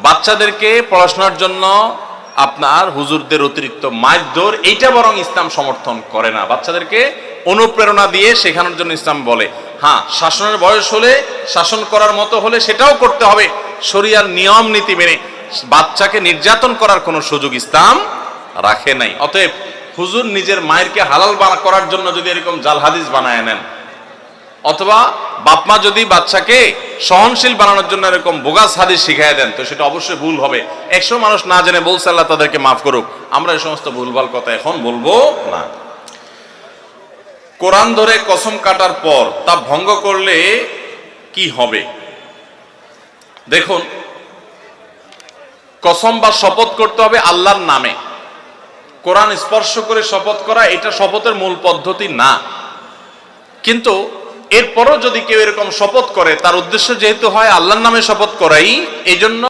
বাচ্চাদেরকে পড়াশোনার জন্য আপনার হুজুরদের অতিরিক্ত মারধর, এইটা বরং ইসলাম সমর্থন করে না। বাচ্চাদেরকে অনুপ্রেরণা দিয়ে শেখানোর জন্য ইসলাম বলে, হ্যাঁ শাসনের বয়স হলে, শাসন করার মতো হলে সেটাও করতে হবে শরিয়ার নিয়ম নীতি মেনে। বাচ্চাকে নির্যাতন করার কোনো সুযোগ ইসলাম রাখে নাই। অতএব হুজুর নিজের মায়েরকে হালাল করার জন্য যদি এরকম জাল হাদিস বানায় নেন, অথবা বাপমা যদি বাচ্চাকে সহনশীল বানানোর জন্য এরকম বোগাস হাদিস শিখাই দেন, তো সেটা অবশ্যই ভুল হবে। 100 মানুষ না জেনে বলছে, আল্লাহ তাদেরকে মাফ করুক। আমরা এই সমস্ত ভুলভাল কথা এখন বলবো না। কোরআন ধরে কসম কাটার পর তা ভঙ্গ করলে কি হবে? দেখুন, কসম বা শপথ করতে হবে আল্লাহর নামে। কোরআন স্পর্শ করে শপথ করা এটা শপথের মূল পদ্ধতি না। কিন্তু এরপরও যদি কেউ এরকম শপথ করে, তার উদ্দেশ্য যেহেতু হয় আল্লাহর নামে শপথ করাই, এই জন্য